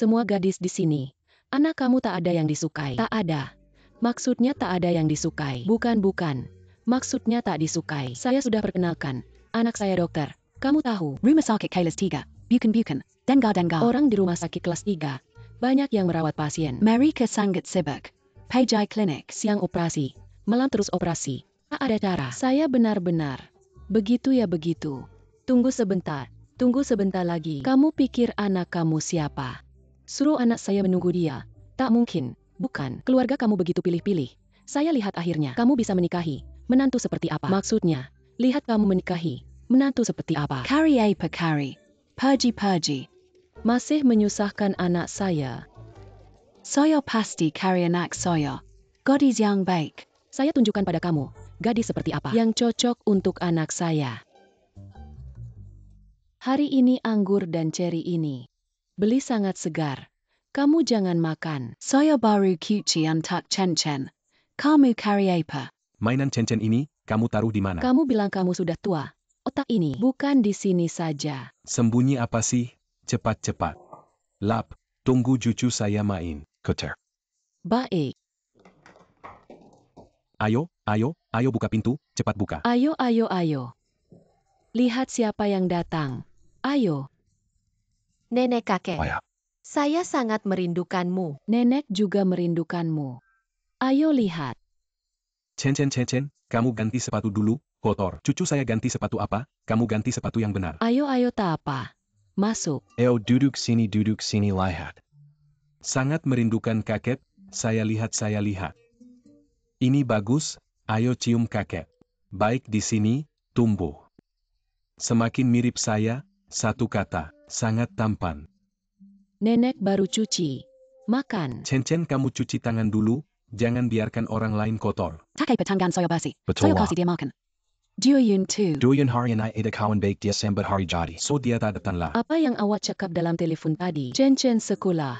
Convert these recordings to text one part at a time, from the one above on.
semua gadis di sini. Anak kamu tak ada yang disukai. Tak ada. Maksudnya tak ada yang disukai. Bukan. Maksudnya tak disukai. Saya sudah perkenalkan. Anak saya dokter. Kamu tahu. Rumah sakit kelas 3. Bukan. Dengar. Orang di rumah sakit kelas 3. Banyak yang merawat pasien. Mereka sangat sibuk. Pajai klinik. Siang operasi. Malam terus operasi. Tak ada cara. Saya benar-benar. Begitu ya begitu. Tunggu sebentar lagi. Kamu pikir anak kamu siapa? Suruh anak saya menunggu dia. Tak mungkin. Bukan. Keluarga kamu begitu pilih-pilih. Saya lihat akhirnya kamu bisa menikahi. Menantu seperti apa? Maksudnya, lihat kamu menikahi. Menantu seperti apa? Kari apa kari? Pergi. Masih menyusahkan anak saya. Saya pasti kari anak saya. Gadis yang baik. Saya tunjukkan pada kamu, gadis seperti apa yang cocok untuk anak saya. Hari ini anggur dan ceri ini. Beli sangat segar. Kamu jangan makan. Saya baru cuci untuk cincin. Kamu kari apa? Mainan cincin ini, kamu taruh di mana? Kamu bilang kamu sudah tua. Otak ini bukan di sini saja. Sembunyi apa sih? Cepat. Lap, tunggu cucu saya main. Kuter. Baik. Ayo buka pintu, cepat buka. Ayo. Lihat siapa yang datang. Ayo. Nenek kakek. Ayah. Saya sangat merindukanmu. Nenek juga merindukanmu. Ayo lihat. Cincin, kamu ganti sepatu dulu, kotor. Cucu saya ganti sepatu apa? Kamu ganti sepatu yang benar. Ayo tak apa. Masuk. Duduk sini, lihat. Sangat merindukan kakek, saya lihat. Ini bagus, ayo cium kakek. Baik di sini, tumbuh. Semakin mirip saya, satu kata, sangat tampan. Nenek baru cuci. Makan. Cincin kamu cuci tangan dulu, jangan biarkan orang lain kotor. Takai patangan saya basi. Betul Saya lah. kasih dia makan. Duyun 2. Doyan hari na ida kawan baik dia sembat hari jadi. So dia tak datanglah. Apa yang awak cakap dalam telefon tadi? Cincin sekolah.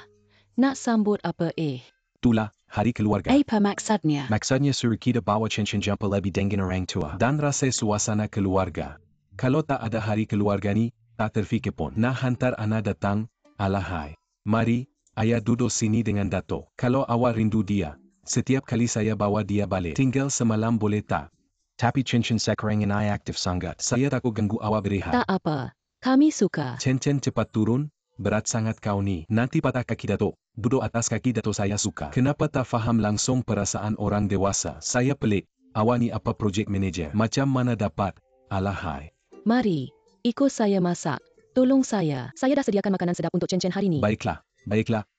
Nak sambut apa Itulah, hari keluarga. Apa maksudnya? Maksudnya suruh kita bawa cincin jumpa lebih dengan orang tua. Dan rasa suasana keluarga. Kalau tak ada hari keluarga ni, tak terfikir pun. Nah hantar anak datang, alahai. Mari, ayah duduk sini dengan Dato. Kalau awak rindu dia, setiap kali saya bawa dia balik. Tinggal semalam boleh tak? Tapi cincin sekarang ini aktif sangat. Saya takut ganggu awak berehat. Tak apa. Kami suka. Cincin cepat turun, berat sangat kau ni. Nanti patah kaki Dato. Duduk atas kaki Dato saya suka. Kenapa tak faham langsung perasaan orang dewasa? Saya pelik. Awak ni apa project manager? Macam mana dapat? Alahai. Mari, ikut saya masak. Tolong saya. Saya dah sediakan makanan sedap untuk cincin hari ini. Baiklah.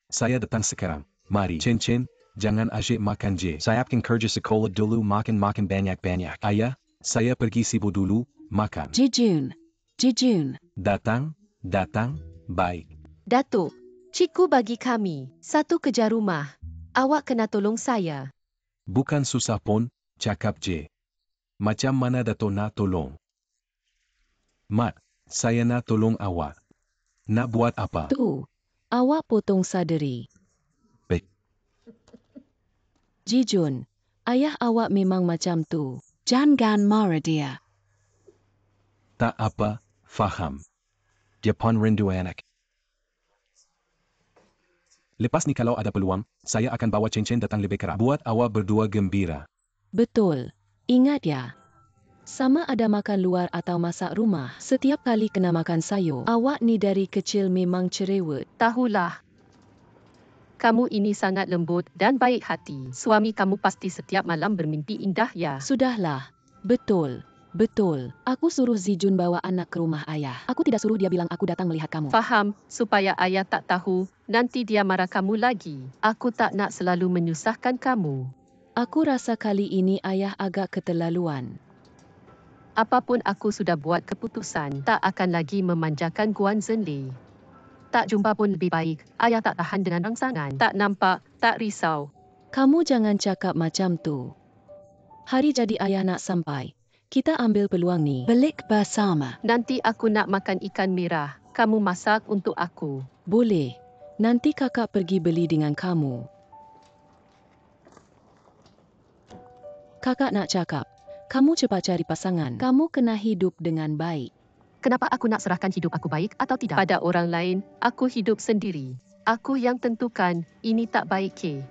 Saya datang sekarang. Mari. Cincin, jangan asyik makan je. Saya akan kerja sekolah dulu makan banyak-banyak. Ayah, saya pergi sibuk dulu, makan. Jijun. Datang, baik. Datuk, ciku bagi kami. Satu kejar rumah. Awak kena tolong saya. Bukan susah pun, cakap je. Macam mana Dato nak tolong? Mat, saya nak tolong awak. Nak buat apa? Tu, awak potong saderi. Baik. Jijun, ayah awak memang macam tu. Jangan marah dia. Tak apa, faham. Dia pun rindu anak. Lepas ni kalau ada peluang, saya akan bawa cincin datang lebih kerap. Buat awak berdua gembira. Betul. Ingat ya. Sama ada makan luar atau masak rumah. Setiap kali kena makan sayur. Awak ni dari kecil memang cerewet. Tahulah. Kamu ini sangat lembut dan baik hati. Suami kamu pasti setiap malam bermimpi indah ya. Sudahlah. Betul. Aku suruh Zijun bawa anak ke rumah ayah. Aku tidak suruh dia bilang aku datang melihat kamu. Faham, supaya ayah tak tahu, nanti dia marah kamu lagi. Aku tak nak selalu menyusahkan kamu. Aku rasa kali ini ayah agak keterlaluan. Apapun aku sudah buat keputusan, tak akan lagi memanjakan Guan Zhenli. Tak jumpa pun lebih baik, ayah tak tahan dengan rangsangan. Tak nampak, tak risau. Kamu jangan cakap macam tu. Hari jadi ayah nak sampai. Kita ambil peluang ni. Balik bersama. Nanti aku nak makan ikan merah. Kamu masak untuk aku. Boleh. Nanti kakak pergi beli dengan kamu. Kakak nak cakap, kamu cepat cari pasangan. Kamu kena hidup dengan baik. Kenapa aku nak serahkan hidup aku baik atau tidak? Pada orang lain, aku hidup sendiri. Aku yang tentukan, ini tak baik ke.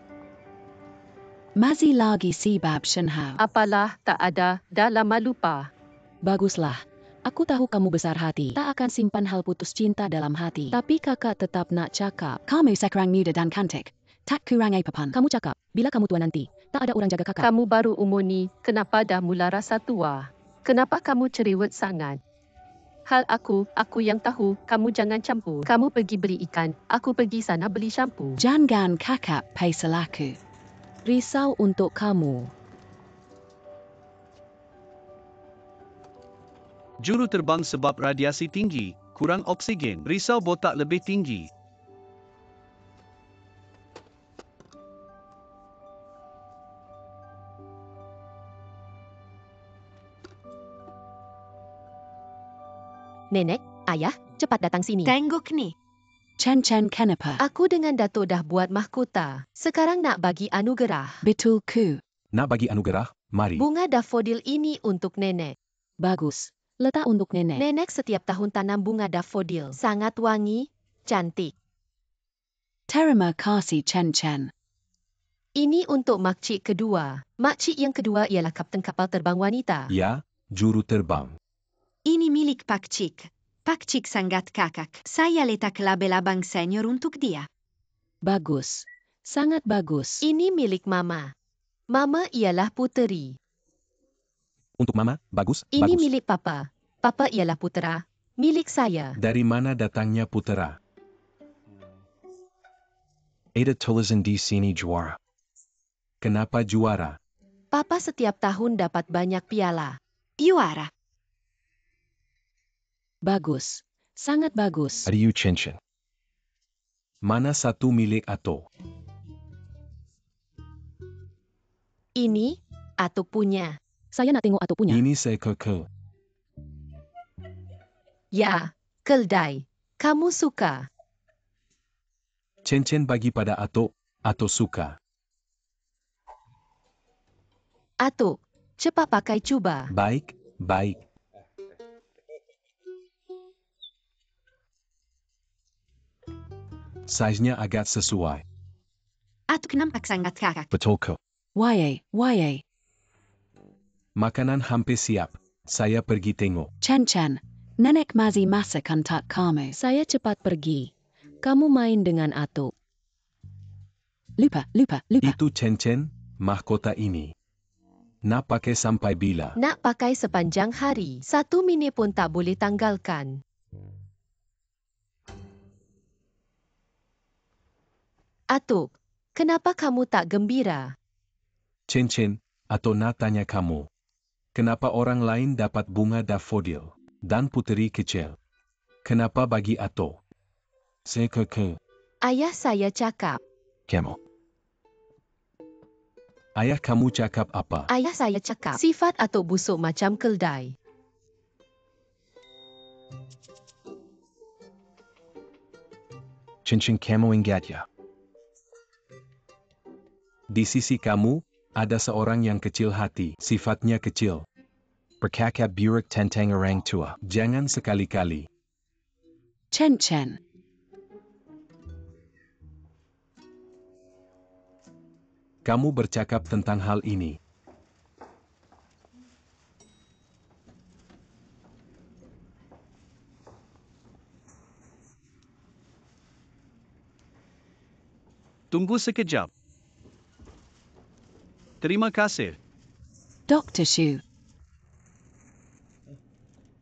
Mazi lagi sebab shenhao. Apalah, tak ada, dah lama lupa. Baguslah. Aku tahu kamu besar hati. Tak akan simpan hal putus cinta dalam hati. Tapi kakak tetap nak cakap. Kamu sekarang muda dan cantik. Tak kurang apapun. Kamu cakap, bila kamu tua nanti, tak ada orang jaga kakak. Kamu baru umur ni, kenapa dah mula rasa tua? Kenapa kamu cerewet sangat? Hal aku yang tahu, kamu jangan campur. Kamu pergi beli ikan, aku pergi sana beli shampoo. Jangan kakak paisal aku. Risau untuk kamu. Juru terbang sebab radiasi tinggi, kurang oksigen, risau botak lebih tinggi. Nenek, ayah, cepat datang sini. Tengok ni. Chen kenapa? Aku dengan Dato' dah buat mahkota. Sekarang nak bagi anugerah. Betul ku. Nak bagi anugerah, mari. Bunga dafodil ini untuk nenek. Bagus. Letak untuk nenek. Nenek setiap tahun tanam bunga dafodil. Sangat wangi, cantik. Terima kasih Chen. Ini untuk makcik kedua. Makcik yang kedua ialah kapten kapal terbang wanita. Ya, juru terbang. Ini milik Pakcik. Pakcik sangat kakak. Saya letak label abang senior untuk dia. Bagus. Sangat bagus. Ini milik Mama. Mama ialah puteri. Untuk Mama, bagus, Ini bagus. milik Papa. Papa ialah putera. Milik saya. Dari mana datangnya putera? Ada tulisan di sini juara. Kenapa juara? Papa setiap tahun dapat banyak piala. Juara. Bagus. Sangat bagus. Ada Chen. Mana satu milik Ato? Ini, Atuk punya. Saya nak tengok Atuk punya. Ini saya ke. Ya, keldai. Kamu suka. Chen bagi pada Ato suka. Atuk, cepat pakai cuba. Baik. Saiznya agak sesuai. Atuk nampak sangat kakak. Betul ke? Waye. Makanan hampir siap. Saya pergi tengok. Chen. Nenek Mazi masakan tak kamu. Saya cepat pergi. Kamu main dengan Atuk. Lupa. Itu Chen, mahkota ini. Nak pakai sampai bila? Nak pakai sepanjang hari. 1 minit pun tak boleh tanggalkan. Atuk, kenapa kamu tak gembira? Chen, atau nak tanya kamu. Kenapa orang lain dapat bunga dafodil dan puteri kecil? Kenapa bagi Ato? Saya ke. Ayah saya cakap. Kamu. Ayah kamu cakap apa? Ayah saya cakap. Sifat Atuk busuk macam keldai. Chen kamu ingat ya? Di sisi kamu, ada seorang yang kecil hati, sifatnya kecil. Berkakak buruk tentang orang tua. Jangan sekali-kali. Chen. Kamu bercakap tentang hal ini. Tunggu sekejap. Terima kasih. Dr. Shu.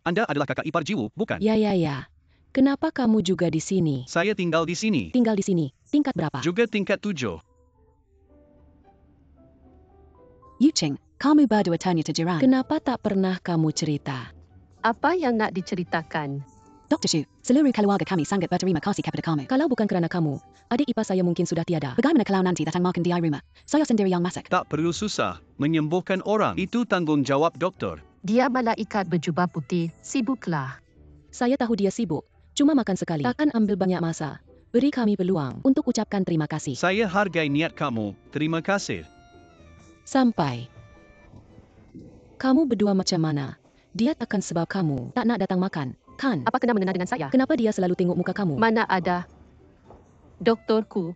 Anda adalah kakak ipar Jiwo, bukan? Ya. Kenapa kamu juga di sini? Saya tinggal di sini. Tinggal di sini. Tingkat berapa? Juga tingkat 7. Yuching, kamu berdua tanya ke jiran. Kenapa tak pernah kamu cerita? Apa yang nak diceritakan? Dr. Shu, seluruh keluarga kami sangat berterima kasih kepada kamu. Kalau bukan kerana kamu, adik ipar saya mungkin sudah tiada. Bagaimana kalau nanti datang makan di rumah? Saya sendiri yang masak. Tak perlu susah. Menyembuhkan orang. Itu tanggungjawab doktor. Dia malaikat berjubah putih, sibuklah. Saya tahu dia sibuk. Cuma makan sekali. Takkan ambil banyak masa. Beri kami peluang untuk ucapkan terima kasih. Saya hargai niat kamu. Terima kasih. Sampai. Kamu berdua macam mana? Dia takkan sebab kamu tak nak datang makan, kan? Apa kena mengena dengan saya? Kenapa dia selalu tengok muka kamu? Mana ada. Doktorku,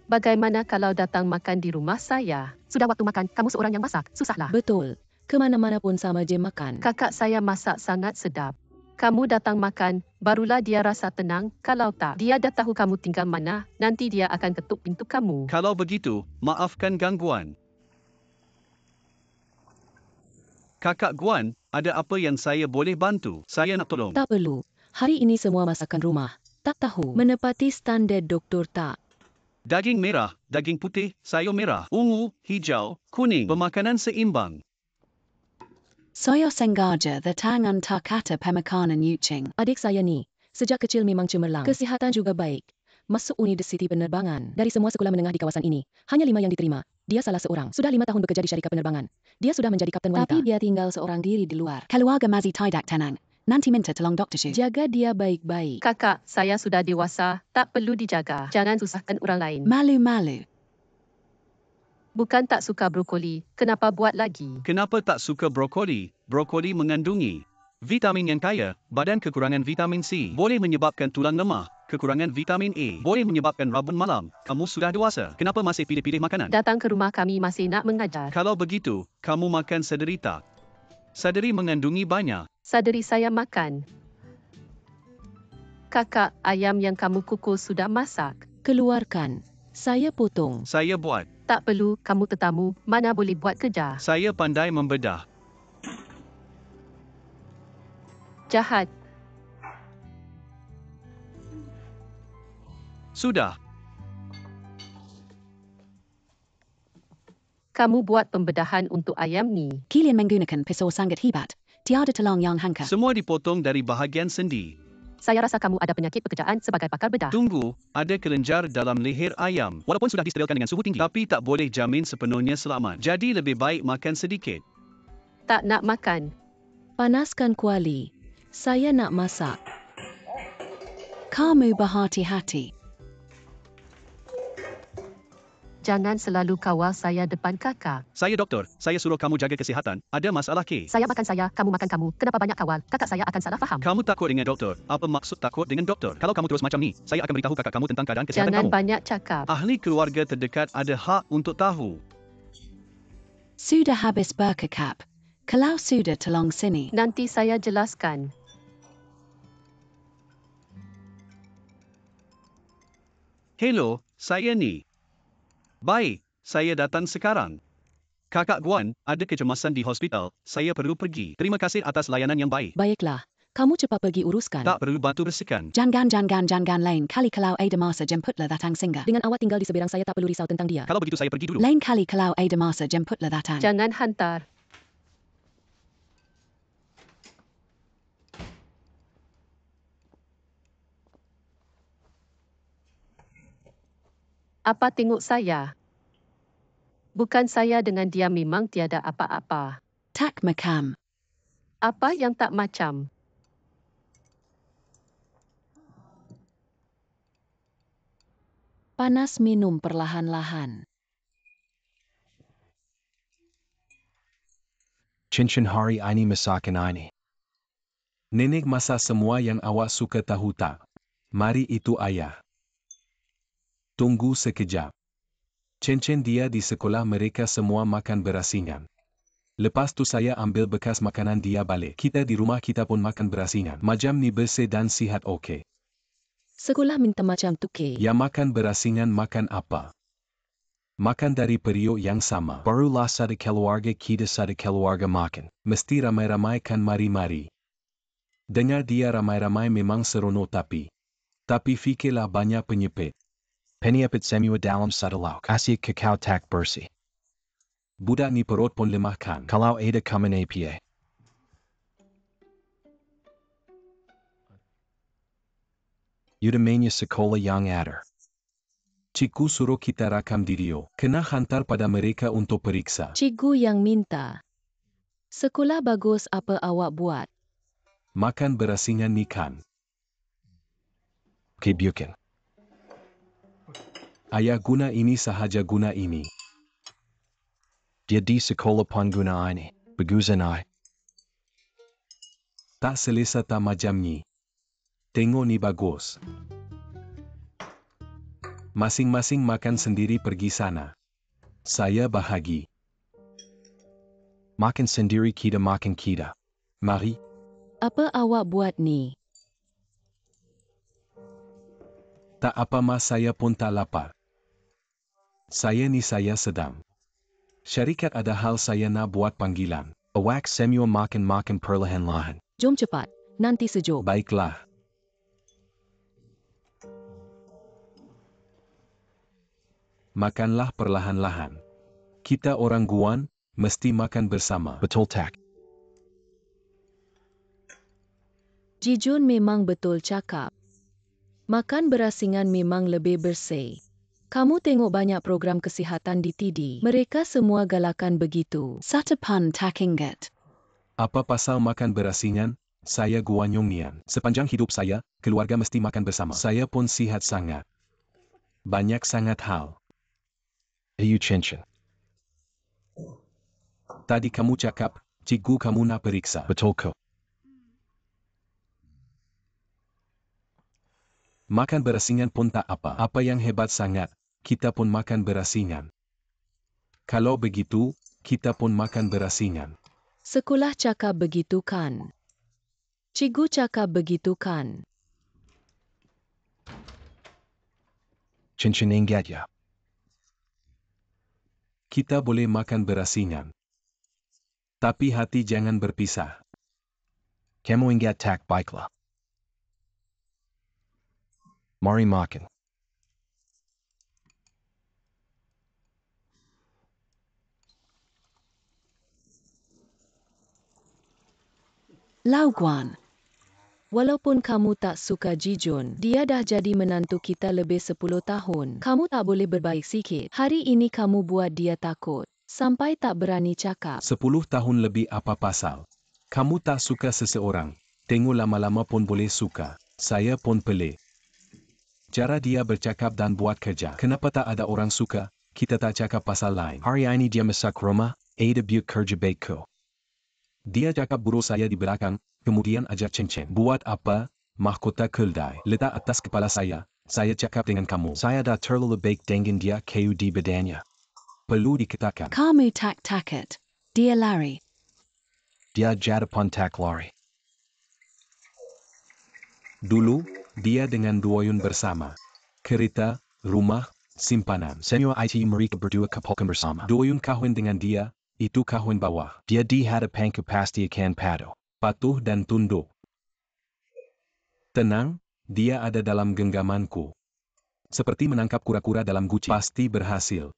bagaimana kalau datang makan di rumah saya? Sudah waktu makan, kamu seorang yang masak, susahlah. Betul. Kemana-mana pun sama je makan. Kakak saya masak sangat sedap. Kamu datang makan, barulah dia rasa tenang. Kalau tak, dia dah tahu kamu tinggal mana, nanti dia akan ketuk pintu kamu. Kalau begitu, maafkan gangguan. Kakak Guan, ada apa yang saya boleh bantu? Saya nak tolong. Tak perlu. Hari ini semua masakan rumah. Tak tahu. Menepati standard doktor tak. Daging merah, daging putih, sayur merah, ungu, hijau, kuning. Pemakanan seimbang. Soyo sengaja the tangan tak kata pemakanan Yuching. Adik saya ni, sejak kecil memang cemerlang. Kesihatan juga baik. Masuk Universiti Penerbangan. Dari semua sekolah menengah di kawasan ini, hanya 5 yang diterima. Dia salah seorang. Sudah 5 tahun bekerja di syarikat penerbangan. Dia sudah menjadi kapten wanita. Tapi dia tinggal seorang diri di luar. Keluarga Mazi tidak tenang. Nanti minta tolong Dr. Shu. Jaga dia baik-baik. Kakak, saya sudah dewasa, tak perlu dijaga. Jangan susahkan orang lain. Malu-malu. Bukan tak suka brokoli, kenapa buat lagi? Kenapa tak suka brokoli? Brokoli mengandungi vitamin yang kaya, badan kekurangan vitamin C. Boleh menyebabkan tulang lemah, kekurangan vitamin A. Boleh menyebabkan rabun malam. Kamu sudah dewasa, kenapa masih pilih-pilih makanan? Datang ke rumah kami masih nak mengajar. Kalau begitu, kamu makan sederi tak? Sederi mengandungi banyak. Sadari saya makan. Kakak, ayam yang kamu kukus sudah masak. Keluarkan. Saya potong. Saya buat. Tak perlu, kamu tetamu, mana boleh buat kerja. Saya pandai membedah. Jahat. Sudah. Kamu buat pembedahan untuk ayam ni. Kilian menggunakan pisau sangat hebat. Tiada tulang yang hangka. Semua dipotong dari bahagian sendi. Saya rasa kamu ada penyakit pekerjaan sebagai pakar bedah. Tunggu, ada kelenjar dalam leher ayam. Walaupun sudah disterilkan dengan suhu tinggi, tapi tak boleh jamin sepenuhnya selamat. Jadi lebih baik makan sedikit. Tak nak makan. Panaskan kuali. Saya nak masak. Kamu berhati-hati. Jangan selalu kawal saya depan kakak. Saya doktor, saya suruh kamu jaga kesihatan. Ada masalah ke? Saya makan saya, kamu makan kamu. Kenapa banyak kawal? Kakak saya akan salah faham. Kamu takut dengan doktor. Apa maksud takut dengan doktor? Kalau kamu terus macam ni, saya akan beritahu kakak kamu tentang keadaan kesihatan Jangan kamu. banyak cakap. Ahli keluarga terdekat ada hak untuk tahu. Sudah habis berkekap. Kalau sudah tolong sini. Nanti saya jelaskan. Hello, saya ni. Baik, saya datang sekarang. Kakak Guan, ada kecemasan di hospital. Saya perlu pergi. Terima kasih atas layanan yang baik. Baiklah. Kamu cepat pergi uruskan. Tak perlu bantu bersihkan. Jangan lain kali kalau ada masa jemputlah datang singgah. Dengan awak tinggal di seberang saya tak perlu risau tentang dia. Kalau begitu saya pergi dulu. Lain kali kalau ada masa jemputlah datang. Jangan hantar. Apa tengok saya? Bukan saya dengan dia memang tiada apa-apa. Tak makam. Apa yang tak macam? Panas minum perlahan-lahan. Cincin hari ini masakan ini. Nenek masak semua yang awak suka tahu tak? Mari itu ayah. Tunggu sekejap. Cincin dia di sekolah mereka semua makan berasingan. Lepas tu saya ambil bekas makanan dia balik. Kita di rumah kita pun makan berasingan. Macam ni bersih dan sihat okey. Sekolah minta macam tu ke? Ya makan berasingan makan apa? Makan dari periuk yang sama. Barulah satu keluarga kita satu keluarga makan. Mesti ramai-ramai kan mari-mari. Dengar dia ramai-ramai memang seronok tapi fikirlah banyak penyepit. Penyepit semua dalam satu lauk. Kasih kakao tak bersih. Budak ni perut pun lemah kan. Kalau ada kamen APA. Udamanya sekolah yang ada. Cikgu suruh kita rakam video. Kena hantar pada mereka untuk periksa. Cikgu yang minta. Sekolah bagus apa awak buat? Makan berasingan ni kan. Kebiukan. Ayah guna ini sahaja guna ini. Dia di sekolah pun guna ini. Bagusan ai. Tak selesa tak macam ni. Tengok ni bagus. Masing-masing makan sendiri pergi sana. Saya bahagi. Makan sendiri kita makan kita. Mari, Apa awak buat ni? tak apa mas, saya pun tak lapar. Saya sedang. Syarikat ada hal saya nak buat panggilan. Awak semua makan perlahan-lahan. Jom cepat, nanti sejuk. Baiklah. Makanlah perlahan-lahan. Kita orang Guan, mesti makan bersama. Betul tak? Jijun memang betul cakap. Makan berasingan memang lebih bersih. Kamu tengok banyak program kesihatan di TD. Mereka semua galakan begitu. Satapan takingat. Apa pasal makan berasingan? Saya Guanyongian. Sepanjang hidup saya, keluarga mesti makan bersama. Saya pun sihat sangat. Banyak sangat hal. Ayu cincin. Tadi kamu cakap, cikgu kamu nak periksa. Betul ko. Makan berasingan pun tak apa. Apa yang hebat sangat, kita pun makan berasingan. Kalau begitu, kita pun makan berasingan. Sekolah cakap begitu kan? Cikgu cakap begitu kan? Cincin ingat ya. Kita boleh makan berasingan. Tapi hati jangan berpisah. Kamu ingat tak baiklah. Mari makan. Lauguan. Walaupun kamu tak suka Jijun, dia dah jadi menantu kita lebih 10 tahun. Kamu tak boleh berbaik sikit. Hari ini kamu buat dia takut. Sampai tak berani cakap. 10 tahun lebih apa pasal? Kamu tak suka seseorang, tengok lama-lama pun boleh suka. Saya pun pelik. Cara dia bercakap dan buat kerja. Kenapa tak ada orang suka? Kita tak cakap pasal lain. Hari ini dia masak rumah, debut kerja baik ko. Dia cakap buruk saya di belakang, kemudian ajak cincin. Buat apa? Mahkota keldai. Letak atas kepala saya cakap dengan kamu. Saya dah terlalu baik dengan dia kayu di badannya. Perlu dikatakan. Kamu tak takut. Dia lari. Dia jadapan tak lari. Dulu, dia dengan Duoyun bersama. Kereta, rumah, simpanan. Semua IT mereka berdua kapalkan bersama. Duoyun kahwin dengan dia, itu kahwin bawah. Dia di hadapan kepastian padu. Patuh dan tunduk. Tenang, dia ada dalam genggamanku. Seperti menangkap kura-kura dalam guci. Pasti berhasil.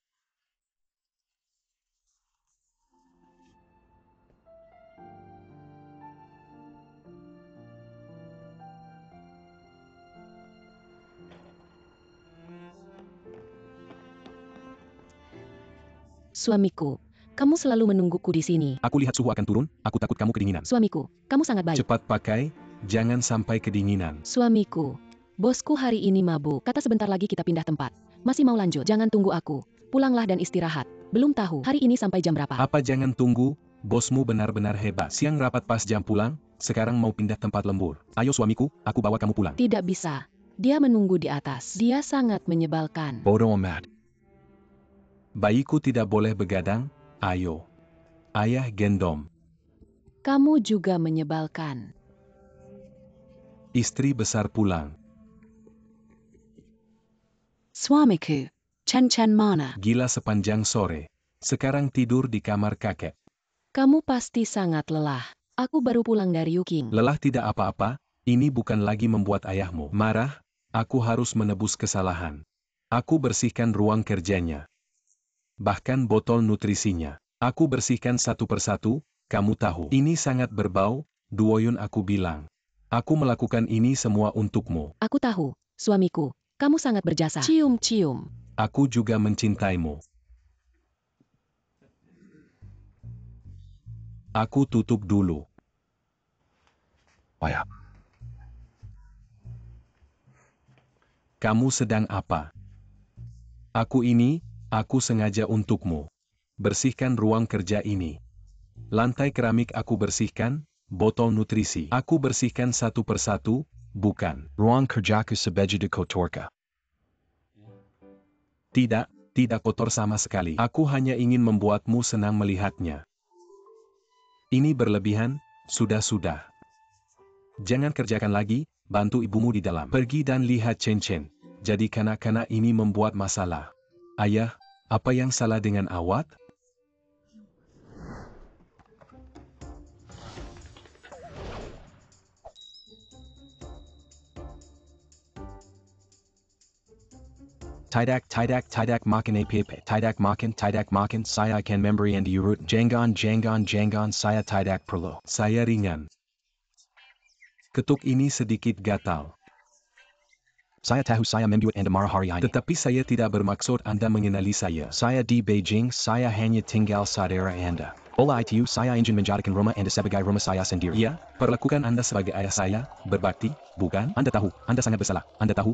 Suamiku, kamu selalu menungguku di sini. Aku lihat suhu akan turun, aku takut kamu kedinginan. Suamiku, kamu sangat baik. Cepat pakai, jangan sampai kedinginan. Suamiku, bosku hari ini mabuk. Kata sebentar lagi kita pindah tempat. Masih mau lanjut? Jangan tunggu aku. Pulanglah dan istirahat. Belum tahu hari ini sampai jam berapa. Apa jangan tunggu? Bosmu benar-benar hebat. Siang rapat pas jam pulang, sekarang mau pindah tempat lembur. Ayo suamiku, aku bawa kamu pulang. Tidak bisa. Dia menunggu di atas. Dia sangat menyebalkan. Bodoh amat. Bayiku tidak boleh begadang, ayo. Ayah gendom. Kamu juga menyebalkan. Istri besar pulang. Suamiku. Chen mana. Gila sepanjang sore. Sekarang tidur di kamar kakek. Kamu pasti sangat lelah. Aku baru pulang dari Yuking. Lelah tidak apa-apa, ini bukan lagi membuat ayahmu marah, aku harus menebus kesalahan. Aku bersihkan ruang kerjanya. Bahkan botol nutrisinya. Aku bersihkan satu persatu, kamu tahu. Ini sangat berbau, Duoyun aku bilang. Aku melakukan ini semua untukmu. Aku tahu, suamiku. Kamu sangat berjasa. Cium-cium. Aku juga mencintaimu. Aku tutup dulu. Waya. Kamu sedang apa? Aku sengaja untukmu. Bersihkan ruang kerja ini. Lantai keramik aku bersihkan, botol nutrisi. Aku bersihkan satu persatu, bukan. Ruang kerjaku sebagai kotorka. Tidak kotor sama sekali. Aku hanya ingin membuatmu senang melihatnya. Ini berlebihan, sudah. Jangan kerjakan lagi, bantu ibumu di dalam. Pergi dan lihat Chen. Jadi kanak-kanak ini membuat masalah. Ayah, apa yang salah dengan awak? Tidak makan apa. Tidak makan saya akan memberi anda urut. Jangan saya tidak perlu. Saya ringan. Ketuk ini sedikit gatal. Saya tahu saya membuat anda marah hari ini. Tetapi saya tidak bermaksud Anda mengenali saya. Saya di Beijing, saya hanya tinggal saudara anda. Oleh itu saya ingin menjadikan rumah anda sebagai rumah saya sendiri. Ya, perlakukan Anda sebagai ayah saya, berbakti, bukan? Anda tahu, Anda sangat bersalah. Anda tahu.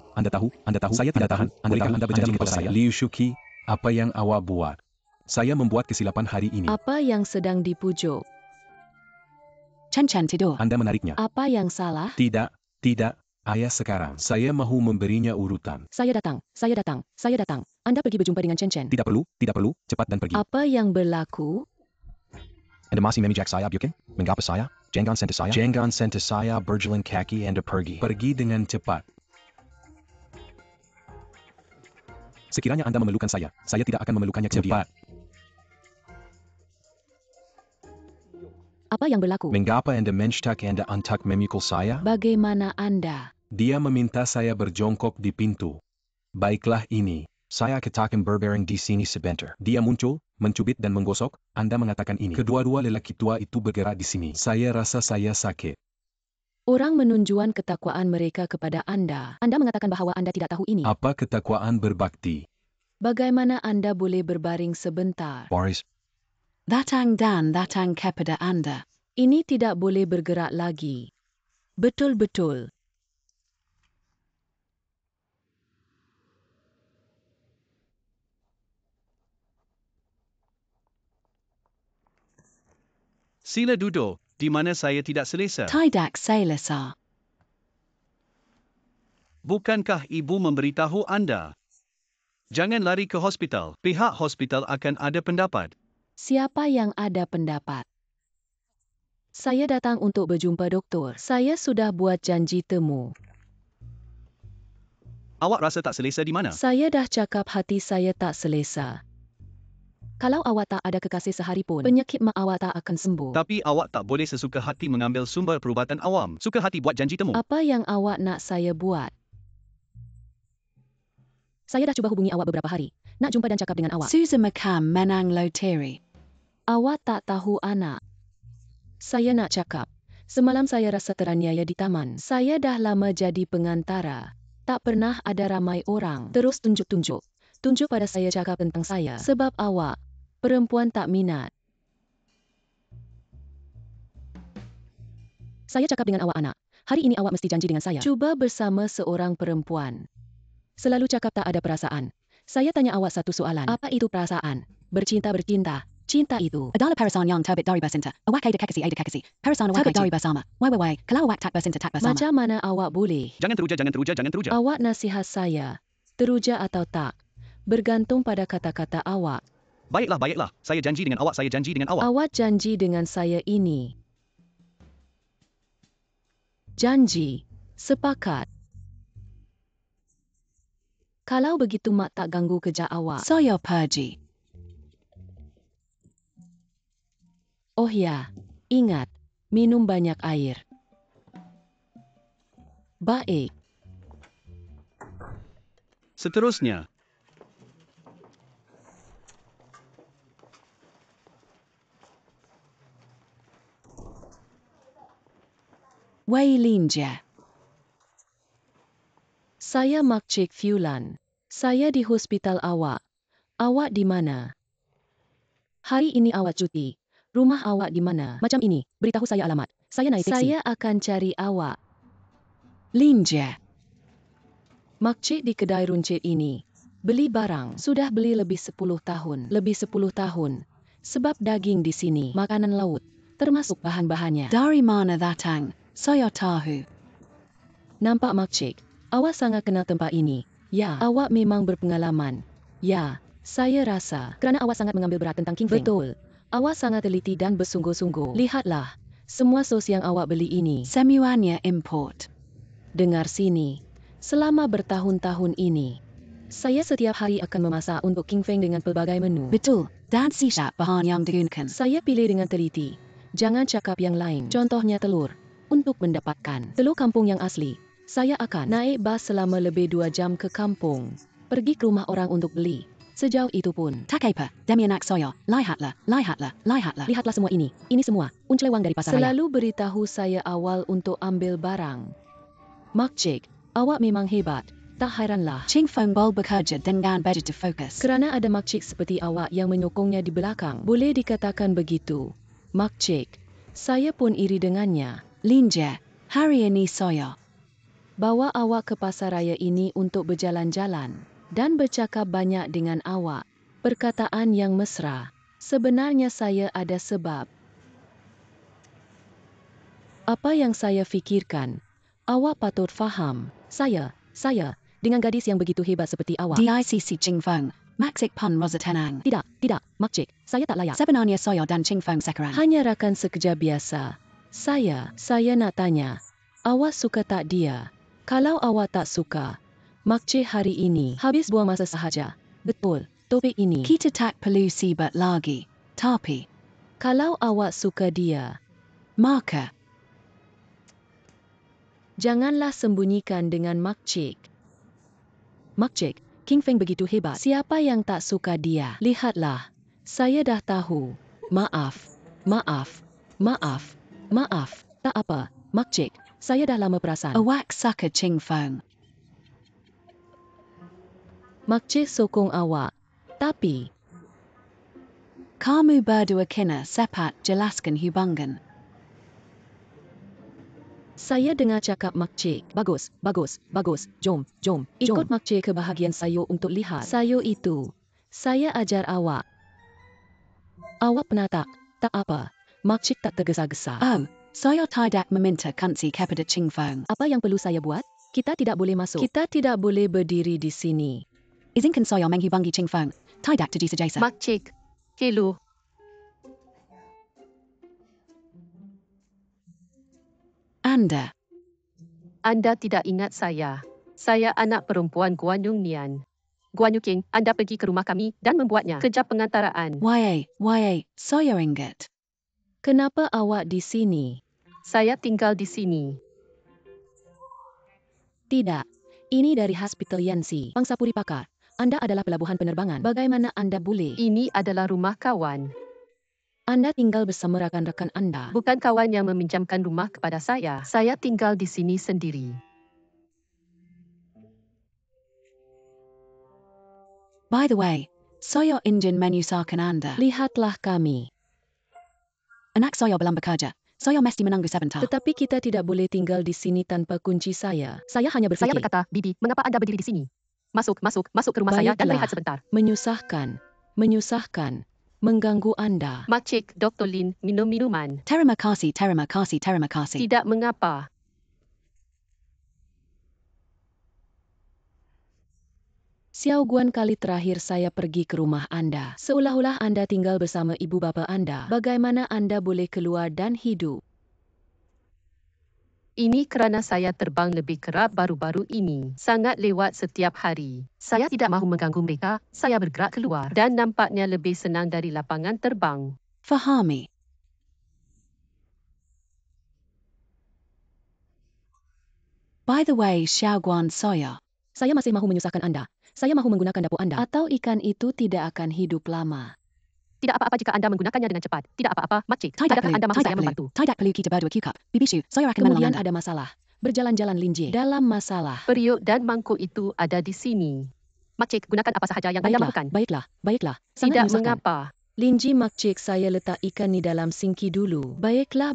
Saya tidak tahan. Bolehkah Anda berjanji kepada saya? Liu Shuqi, apa yang awak buat? Saya membuat kesilapan hari ini. Apa yang sedang dipujuk? Chen tidur. Anda menariknya. Apa yang salah? Tidak, ayah sekarang. Saya mahu memberinya urutan. Saya datang. Anda pergi berjumpa dengan Chen. Tidak perlu, cepat dan pergi. Apa yang berlaku? Anda masih memijak saya bukan? Mengapa saya? Jangan sentuh saya berjalan kaki anda pergi. Pergi dengan cepat. Sekiranya Anda memerlukan saya tidak akan memerlukannya kemudian. Cepat. Apa yang berlaku? Mengapa Anda mencetak Anda untuk memukul saya? Bagaimana Anda? Dia meminta saya berjongkok di pintu. Baiklah ini. Saya katakan berbaring di sini sebentar. Dia muncul, mencubit dan menggosok. Anda mengatakan ini. Kedua-dua lelaki tua itu bergerak di sini. Saya rasa saya sakit. Orang menunjukkan ketakwaan mereka kepada Anda. Anda mengatakan bahwa Anda tidak tahu ini. Apa ketakwaan berbakti? Bagaimana Anda boleh berbaring sebentar? Boris, Datang kepada anda. Ini tidak boleh bergerak lagi. Betul-betul. Sila duduk, di mana saya tidak selesa. Tidak selesa. Bukankah ibu memberitahu Anda? Jangan lari ke hospital. Pihak hospital akan ada pendapat. Siapa yang ada pendapat? Saya datang untuk berjumpa doktor. Saya sudah buat janji temu. Awak rasa tak selesa di mana? Saya dah cakap hati saya tak selesa. Kalau awak tak ada kekasih sehari pun, penyakit mak awak tak akan sembuh. Tapi awak tak boleh sesuka hati mengambil sumber perubatan awam. Suka hati buat janji temu. Apa yang awak nak saya buat? Saya dah cuba hubungi awak beberapa hari. Nak jumpa dan cakap dengan awak. Susan McCam menang loteri. Awak tak tahu anak. Saya nak cakap. Semalam saya rasa teraniaya di taman. Saya dah lama jadi pengantara. Tak pernah ada ramai orang. Terus tunjuk. Tunjuk pada saya cakap tentang saya. Sebab awak, perempuan tak minat. Saya cakap dengan awak anak. Hari ini awak mesti janji dengan saya. Cuba bersama seorang perempuan. Selalu cakap tak ada perasaan. Saya tanya awak satu soalan. Apa itu perasaan? Bercinta. Cinta itu. Adalah perasaan yang terbit dari bercinta. Awak ada kekasih. Perasaan awak dari bersama. Wai. Kalau awak tak bercinta tak bersama. Macam mana awak boleh? Jangan teruja. Awak nasihat saya. Teruja atau tak. Bergantung pada kata-kata awak. Baiklah. Saya janji dengan awak. Awak janji dengan saya ini. Janji. Sepakat. Kalau begitu mak tak ganggu kerja awak. Saya pergi. Oh ya, ingat, minum banyak air. Baik. Seterusnya, Wei Linja. Saya Makcik Fulan. Saya di hospital awak. Awak di mana? Hari ini awak cuti. Rumah awak di mana? Macam ini, beritahu saya alamat. Saya naik teksi. Saya akan cari awak. Linja. Makcik di kedai runcit ini. Beli barang. Sudah beli lebih 10 tahun. Sebab daging di sini, makanan laut, termasuk bahan-bahannya. Dari mana datang? Saya tahu. Nampak Makcik, awak sangat kenal tempat ini. Ya, awak memang berpengalaman. Ya, saya rasa. Kerana awak sangat mengambil berat tentang King Feng. Betul. Awak sangat teliti dan bersungguh-sungguh. Lihatlah, semua sos yang awak beli ini. Semuanya import. Dengar sini. Selama bertahun-tahun ini, saya setiap hari akan memasak untuk King Feng dengan pelbagai menu. Betul, dan siap bahan yang digunakan. Saya pilih dengan teliti. Jangan cakap yang lain. Contohnya telur. Untuk mendapatkan telur kampung yang asli, saya akan naik bas selama lebih 2 jam ke kampung. Pergi ke rumah orang untuk beli. Sejauh itu pun. Tak apa, demi anak saya. Lihatlah, lihatlah, lihatlah. Lihatlah semua ini. Ini semua. Unclewang dari pasar raya. Selalu beritahu saya awal untuk ambil barang. Makcik, awak memang hebat. Tak hairanlah. King Feng bol bekerja dengan begitu fokus. Kerana ada makcik seperti awak yang menyokongnya di belakang. Boleh dikatakan begitu. Makcik, saya pun iri dengannya. Linja, hari ini saya Bawa awak ke pasar raya ini untuk berjalan-jalan dan bercakap banyak dengan awak. Perkataan yang mesra. Sebenarnya saya ada sebab. Apa yang saya fikirkan? Awak patut faham. Saya, dengan gadis yang begitu hebat seperti awak. DICC King Feng, Maxik Pun Rosa Tenang. Tidak, makcik, saya tak layak. Sebenarnya saya dan King Feng sekarang. Hanya rakan sekerja biasa. Saya nak tanya, awak suka tak dia? Kalau awak tak suka, makcik hari ini habis buang masa sahaja. Betul, topik ini. Kita tak perlu sibuk lagi. Tapi, Kalau awak suka dia, maka, janganlah sembunyikan dengan makcik. Makcik, King Feng begitu hebat. Siapa yang tak suka dia? Lihatlah, saya dah tahu. Maaf. Tak apa, makcik. Saya dah lama perasan. awak suka King Feng. Makcik sokong awak. Tapi, Kamu berdua kena sepat jelaskan hubungan. saya dengar cakap makcik. Bagus. Jom. Ikut makcik ke bahagian sayur untuk lihat. Sayur itu, saya ajar awak. Awak pernah tak? Tak apa. Makcik tak tergesa-gesa. Saya tidak meminta kansi kepada King Feng. Apa yang perlu saya buat? Kita tidak boleh masuk. Kita tidak boleh berdiri di sini. Izinkan saya menghubungi King Feng. Tidak terjadi sejasa. Makcik, hello. Anda tidak ingat saya. Saya anak perempuan Guan Yung Nian. Guan Yu King, anda pergi ke rumah kami dan membuatnya kerja pengantaraan. Saya ingat. Kenapa awak di sini? Saya tinggal di sini. Tidak. Ini dari Hospital Yanxi, Pangsapuri Pakar. Anda adalah pelabuhan penerbangan. Bagaimana anda boleh? Ini adalah rumah kawan. Anda tinggal bersama rakan-rakan anda. Bukan kawan yang meminjamkan rumah kepada saya. Saya tinggal di sini sendiri. By the way, saya ingin menyusahkan Anda. Lihatlah kami. Anak saya belum bekerja. Saya mesti menunggu sebentar. Tetapi kita tidak boleh tinggal di sini tanpa kunci saya. Saya hanya berfikir. Saya berkata, Bibi, mengapa anda berdiri di sini? Masuk ke rumah saya dan Baiklah. rehat sebentar. Menyusahkan. Mengganggu anda. Makcik, Dr. Lin, minum minuman. Terima kasih. Tidak mengapa. Xiao Guan, kali terakhir saya pergi ke rumah anda. Seolah-olah anda tinggal bersama ibu bapa anda. Bagaimana anda boleh keluar dan hidup? Ini kerana saya terbang lebih kerap baru-baru ini. Sangat lewat setiap hari. Saya tidak mahu mengganggu mereka. Saya bergerak keluar dan nampaknya lebih senang dari lapangan terbang. Fahami. By the way, Xiao Guan saya masih mahu menyusahkan anda. Saya mahu menggunakan dapur anda. Atau ikan itu tidak akan hidup lama. Tidak apa-apa jika anda menggunakannya dengan cepat. Tidak apa-apa, makcik. Adakah anda mahu saya membantu? Tidak perlu kita berdua cukup. Bibisu, saya akan Kemudian menolong Anda. ada masalah. Berjalan-jalan Linje. Dalam masalah. Periuk dan mangkuk itu ada di sini. Makcik, gunakan apa sahaja yang anda mahukan. Baiklah. Sangat Tidak menyusahkan. mengapa. Linji, makcik, saya letak ikan di dalam sinki dulu. Baiklah.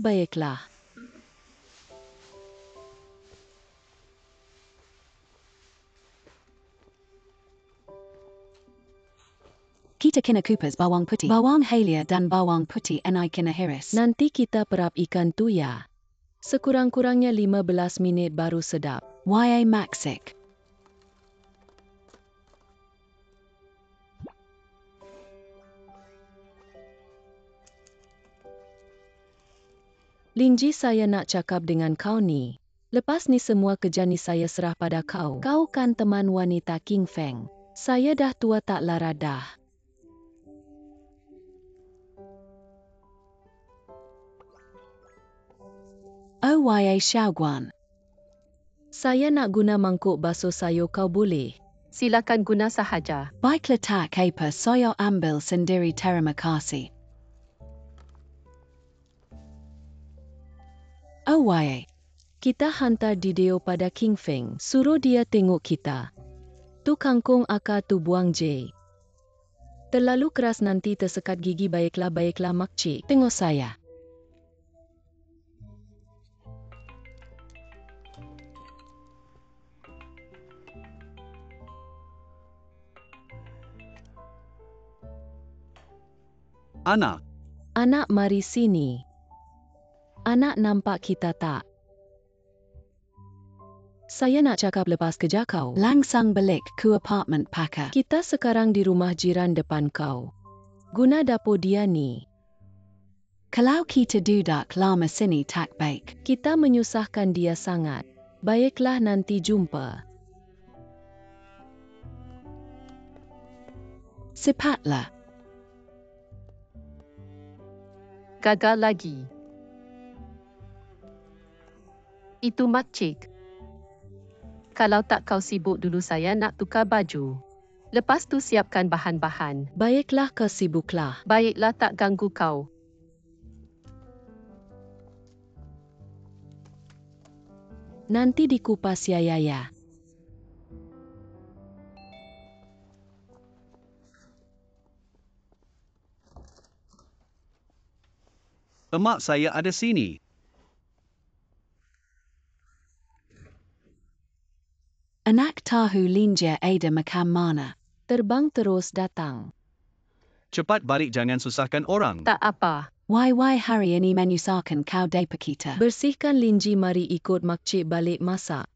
Kita kena kupas bawang putih, bawang halia dan bawang putih enai kena hiris. Nanti kita perap ikan tu ya. Sekurang-kurangnya 15 minit baru sedap. Ya Maxik. Linji, saya nak cakap dengan kau ni. Lepas ni semua kerja ni saya serah pada kau. Kau kan teman wanita King Feng. Saya dah tua tak lara dah. Oya Xiaoguan. Saya nak guna mangkuk basuh sayur, kau boleh? Silakan guna sahaja. Baiklah tak apa, saya ambil sendiri, terima kasih. Oya. Kita hantar video pada King Feng. Suruh dia tengok kita. Tu kangkung akar tu buang je. Terlalu keras nanti tersekat gigi. Baiklah makcik. Tengok saya. Anak, Anak, mari sini. Anak, nampak kita tak? Saya nak cakap lepas kerja kau. Langsung balik ke apartment Packer. Kita sekarang di rumah jiran depan kau. Guna dapur dia ni. Kalau kita duduk lama sini tak baik. Kita menyusahkan dia sangat. Baiklah, nanti jumpa. Cepatlah. Gagal lagi. Itu makcik. Kalau tak kau sibuk dulu, saya nak tukar baju. Lepas tu siapkan bahan-bahan. Baiklah, kau sibuklah. Baiklah, tak ganggu kau. Nanti dikupas ya. emak saya ada sini. Anak tahu linja ada makam mana. Terbang terus datang. Cepat balik, jangan susahkan orang. Tak apa. Why hari ini menyusahkan kau depa kita. Bersihkan Linji, mari ikut makcik balik masak.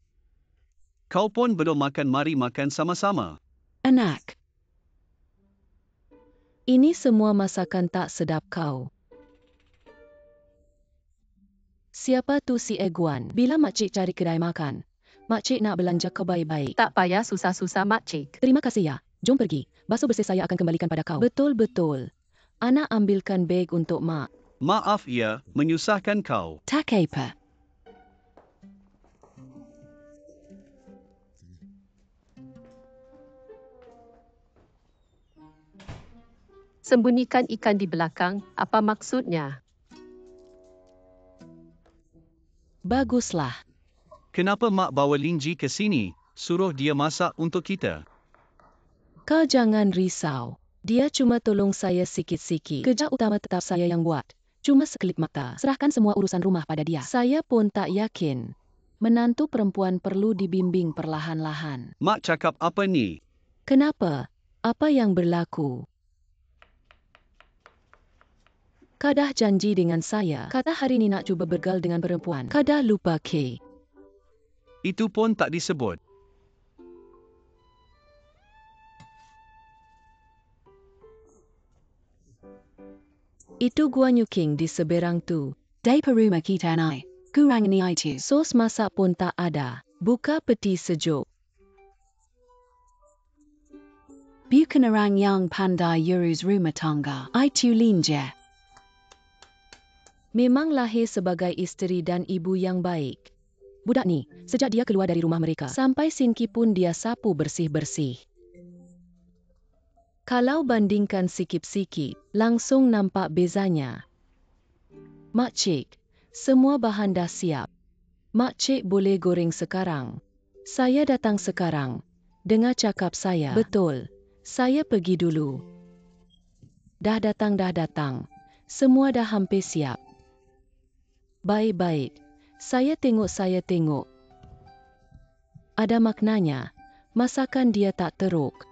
Kau pun belum makan, mari makan sama-sama. Anak. Ini semua masakan tak sedap kau. Siapa tu si Eguan? Bila makcik cari kedai makan, makcik nak belanja kau baik-baik. Tak payah susah-susah, makcik. Terima kasih ya. Jom pergi. Basuh bersih saya akan kembalikan pada kau. Betul. Anak ambilkan beg untuk mak. Maaf ya, menyusahkan kau. Tak apa. Sembunyikan ikan di belakang, apa maksudnya? Baguslah. Kenapa mak bawa Linji ke sini? Suruh dia masak untuk kita. Kau jangan risau. Dia cuma tolong saya sikit-sikit. Kerja utama tetap saya yang buat. Cuma sekelip mata. Serahkan semua urusan rumah pada dia. Saya pun tak yakin. Menantu perempuan perlu dibimbing perlahan-lahan. Mak cakap apa ni? Kenapa? Apa yang berlaku? Kau dah janji dengan saya. Kata hari ni nak cuba bergaul dengan perempuan. Kau dah lupa ke? Itu pun tak disebut. Itu Gua Nyuking di seberang tu. Depa rumah kita nai. Kurang ni itu. Sos masak pun tak ada. Buka peti sejuk. Bukan orang yang pandai urus rumah tangga. Itu linja. Memang lahir sebagai isteri dan ibu yang baik. Budak ni, sejak dia keluar dari rumah mereka, sampai sinki pun dia sapu bersih-bersih. Kalau bandingkan sikit-sikit, langsung nampak bezanya. Makcik, semua bahan dah siap. Makcik boleh goreng sekarang. Saya datang sekarang. Dengar cakap saya. Betul. Saya pergi dulu. Dah datang. Semua dah hampir siap. Baik. Saya tengok. Ada maknanya. Masakan dia tak teruk.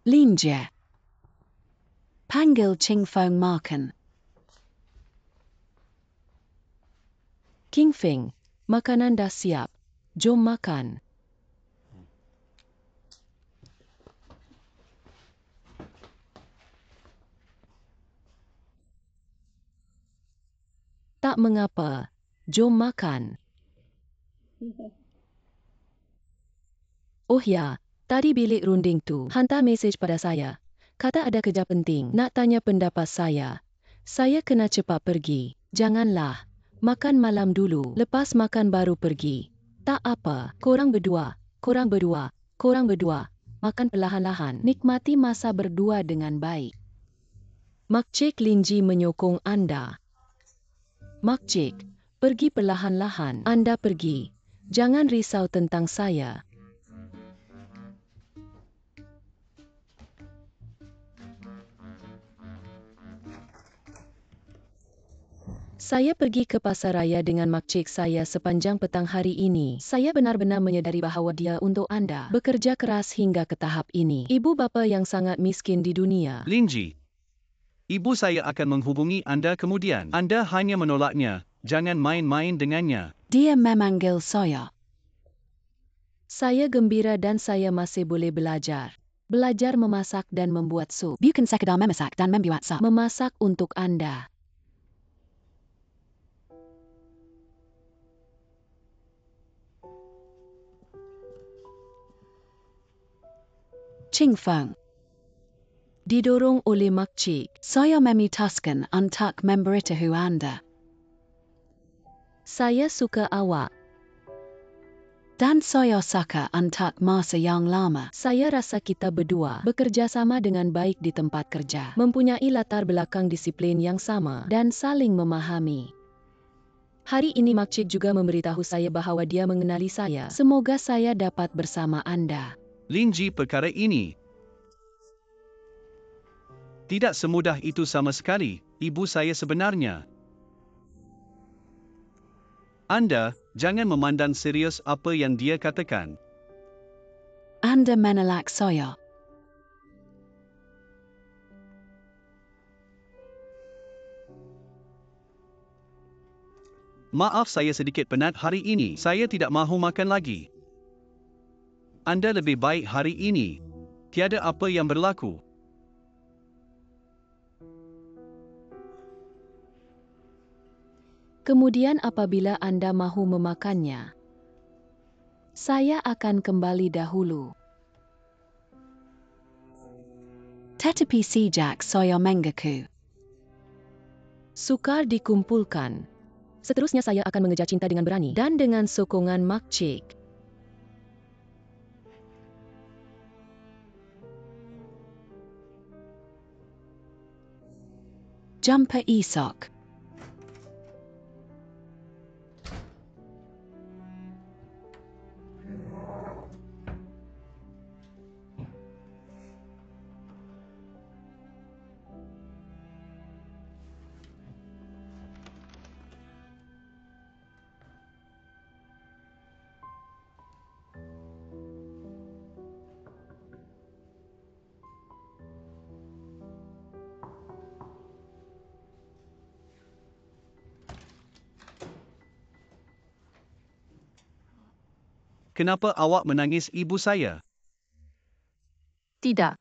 Linje. Panggil Ching Fong makan. King Feng, makanan dah siap. Jom makan. Tak mengapa. Jom makan. Oh ya, tadi bilik runding tu hantar mesej pada saya. Kata ada kerja penting, nak tanya pendapat saya. Saya kena cepat pergi. Janganlah. Makan malam dulu, lepas makan baru pergi. Tak apa, korang berdua. Makan perlahan-lahan, nikmati masa berdua dengan baik. Makcik Linji menyokong anda. Makcik, pergi perlahan-lahan. Anda pergi. Jangan risau tentang saya. Saya pergi ke pasar raya dengan makcik saya sepanjang petang hari ini. Saya benar-benar menyadari bahawa dia untuk anda bekerja keras hingga ke tahap ini. Ibu bapa yang sangat miskin di dunia. Linji, ibu saya akan menghubungi anda kemudian. Anda hanya menolaknya, jangan main-main dengannya. Dia memanggil saya. Saya gembira dan saya masih boleh belajar. Belajar memasak dan membuat sup. Bukan sekadar memasak dan membuat sup. Memasak untuk anda. Ching Fong. Didorong oleh makcik. Saya memutuskan untuk memberitahu anda. Saya suka awak. Dan saya suka untuk masa yang lama. Saya rasa kita berdua bekerja sama dengan baik di tempat kerja. Mempunyai latar belakang disiplin yang sama dan saling memahami. Hari ini makcik juga memberitahu saya bahawa dia mengenali saya. Semoga saya dapat bersama anda. Linji, perkara ini tidak semudah itu sama sekali, ibu saya sebenarnya. Anda, jangan memandang serius apa yang dia katakan. Anda menolak saya. Maaf, saya sedikit penat hari ini. Saya tidak mahu makan lagi. Anda lebih baik hari ini. Tiada apa yang berlaku. Kemudian apabila anda mahu memakannya, saya akan kembali dahulu. Tetapi sejak saya mengaku. Sukar dikumpulkan. Seterusnya saya akan mengejar cinta dengan berani dan dengan sokongan makcik. Jumpa esok. Kenapa awak menangis, ibu saya? Tidak.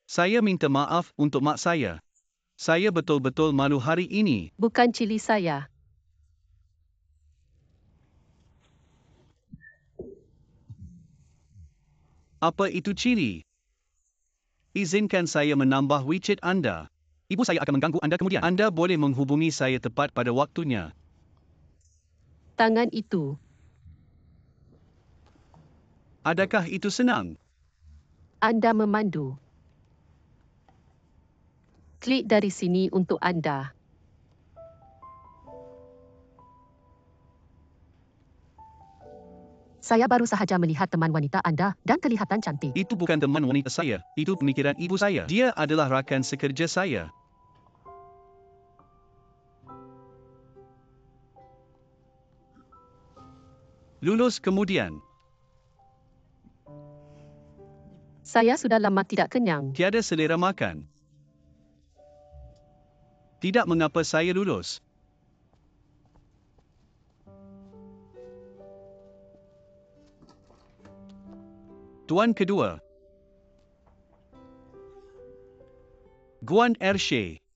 Saya minta maaf untuk mak saya. Saya betul-betul malu hari ini. Bukan cili saya. Apa itu cili? Izinkan saya menambah WeChat anda. Ibu saya akan mengganggu anda kemudian. Anda boleh menghubungi saya tepat pada waktunya. Tangan itu. Adakah itu senang? Anda memandu. Klik dari sini untuk anda. Saya baru sahaja melihat teman wanita anda dan kelihatan cantik. Itu bukan teman wanita saya. Itu pemikiran ibu saya. Dia adalah rakan sekerja saya. Lulus kemudian. Saya sudah lama tidak kenyang. Tiada selera makan. Tidak mengapa saya lulus. Tuan kedua. Guan Ershe.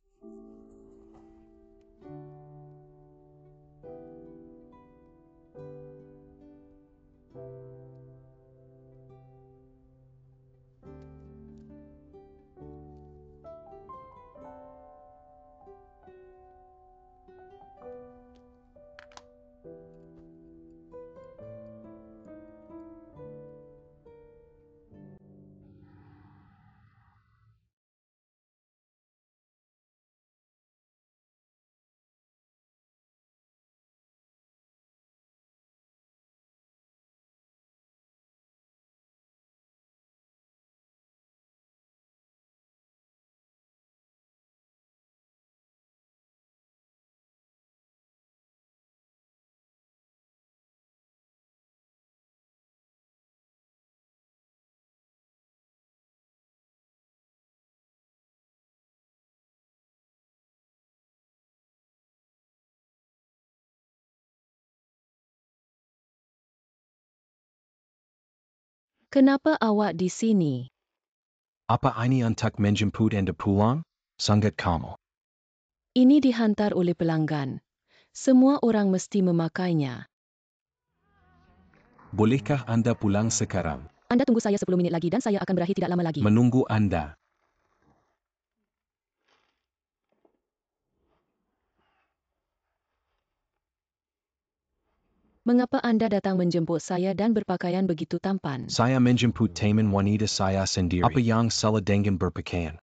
Kenapa awak di sini? Apa ini untuk menjemput Anda pulang? Sangat kamu. Ini dihantar oleh pelanggan. Semua orang mesti memakainya. Bolehkah Anda pulang sekarang? Anda tunggu saya 10 minit lagi dan saya akan berakhir tidak lama lagi. Menunggu Anda. Mengapa Anda datang menjemput saya dan berpakaian begitu tampan? Saya menjemput teman wanita saya sendiri. Apa yang salah dengan berpakaian?